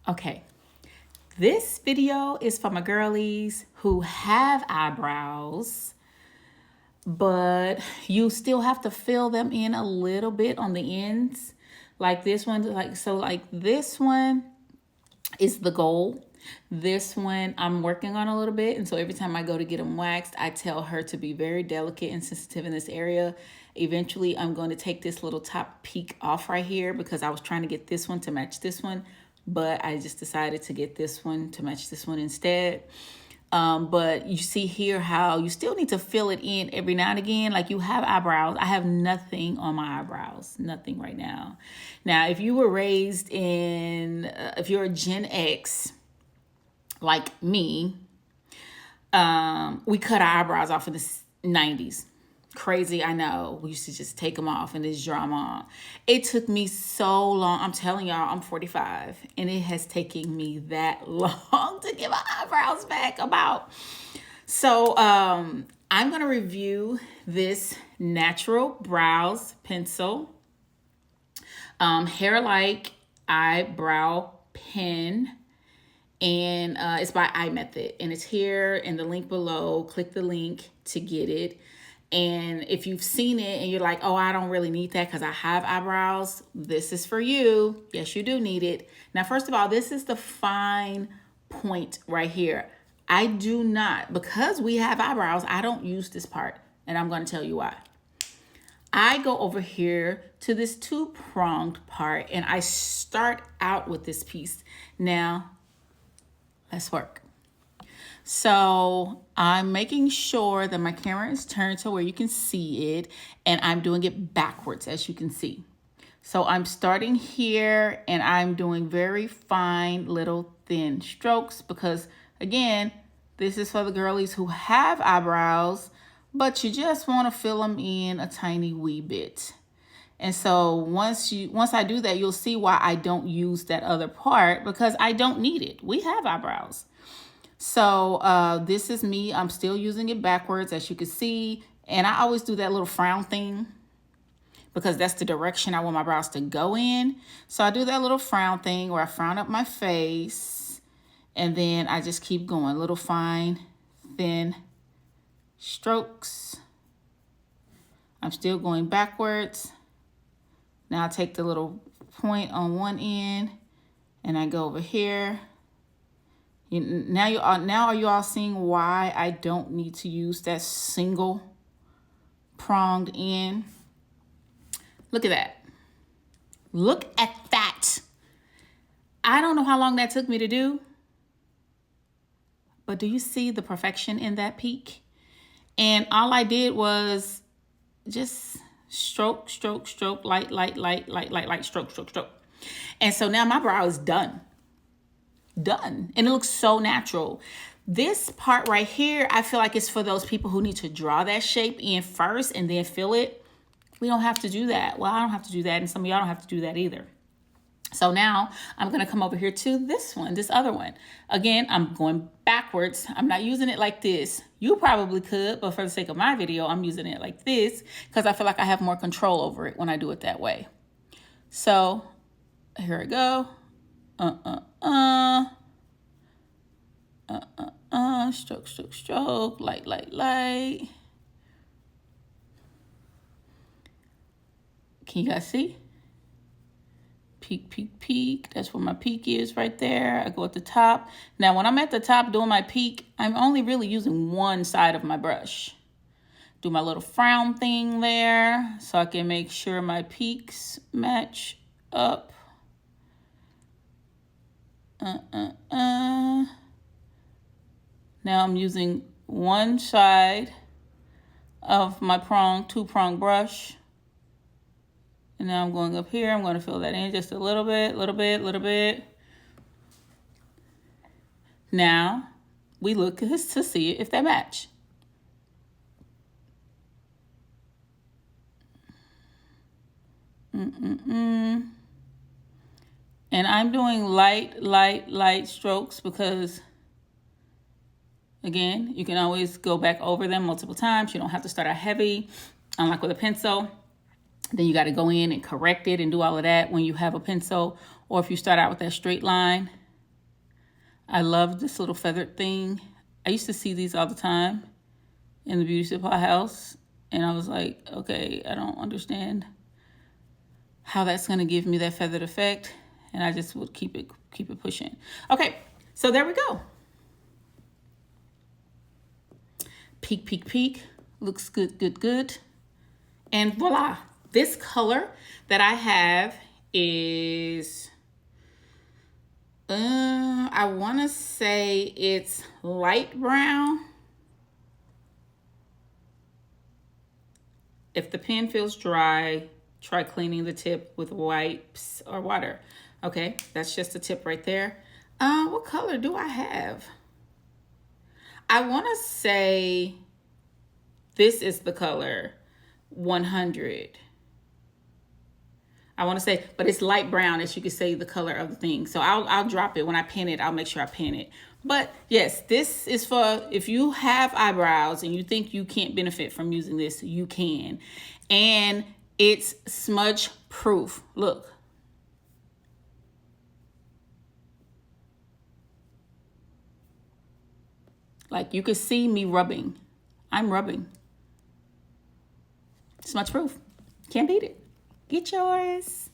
Okay, this video is for my girlies who have eyebrows, but you still have to fill them in a little bit on the ends. Like this one, like this one is the goal. This one I'm working on a little bit. And so every time I go to get them waxed, I tell her to be very delicate and sensitive in this area. Eventually, I'm going to take this little top peak off right here because I was trying to get this one to match this one, but I just decided to get this one to match this one instead. But you see here how you still need to fill it in every now and again. Like you have eyebrows. I have nothing on my eyebrows. Nothing right now. Now, if you were raised in, if you're a Gen X, like me, we cut our eyebrows off in the 90s. Crazy, I know. We used to just take them off and just draw them on. It took me so long. I'm telling y'all, I'm 45, and it has taken me that long to get my eyebrows back about. So I'm going to review this Natural Brows Pencil Hair Like Eyebrow Pen. And it's by iMethod, and it's here in the link below. Click the link to get it. And if you've seen it and you're like, oh, I don't really need that because I have eyebrows, this is for you. Yes, you do need it. Now, first of all, this is the fine point right here. I do not, because we have eyebrows, I don't use this part, and I'm going to tell you why. I go over here to this two-pronged part, and I start out with this piece. Now, let's work. So I'm making sure that my camera is turned to where you can see it, and I'm doing it backwards, as you can see. So I'm starting here, and I'm doing very fine little thin strokes because, again, this is for the girlies who have eyebrows, but you just want to fill them in a tiny wee bit. And so once I do that, you'll see why I don't use that other part, because I don't need it. We have eyebrows. So this is me. I'm still using it backwards, as you can see. And I always do that little frown thing because that's the direction I want my brows to go in. So I do that little frown thing where I frown up my face, and then I just keep going. Little fine, thin strokes. I'm still going backwards. Now I take the little point on one end and I go over here. Now are you all seeing why I don't need to use that single pronged end? Look at that. Look at that. I don't know how long that took me to do, but do you see the perfection in that peak? And all I did was just stroke, stroke, stroke, light, stroke, stroke, stroke. And so now my brow is done. And it looks so natural. This part right here, I feel like it's for those people who need to draw that shape in first and then fill it. We don't have to do that. Well, I don't have to do that, and some of y'all don't have to do that either. So now I'm going to come over here to this other one. Again, I'm going backwards. I'm not using it like this. You probably could, but for the sake of my video, I'm using it like this because I feel like I have more control over it when I do it that way. So here we go. Stroke, stroke, stroke, light, light, light. Can you guys see? Peak, peak, peak. That's where my peak is right there. I go at the top. Now, when I'm at the top doing my peak, I'm only really using one side of my brush. Do my little frown thing there so I can make sure my peaks match up. Now I'm using one side of my two-prong brush. And now I'm going up here. I'm going to fill that in just a little bit. Now we look to see if they match. And I'm doing light strokes because, again, you can always go back over them multiple times. You don't have to start out heavy, unlike with a pencil. Then you got to go in and correct it and do all of that when you have a pencil, or if you start out with that straight line. I love this little feathered thing. I used to see these all the time in the beauty supply house. And I was like, okay, I don't understand how that's going to give me that feathered effect. And I just would keep it pushing. Okay, so there we go. Peek, peek, peek. Looks good, good, good. And voila. This color that I have is, I want to say it's light brown. If the pen feels dry, try cleaning the tip with wipes or water. Okay, that's just a tip right there. What color do I have? I want to say this is the color 100. I want to say, but it's light brown, as you can say, the color of the thing. So I'll drop it when I pin it. I'll make sure I pin it. But yes, this is for if you have eyebrows and you think you can't benefit from using this, you can. And it's smudge proof. Look. Like you can see me rubbing. I'm rubbing. Smudge proof. Can't beat it. Get yours.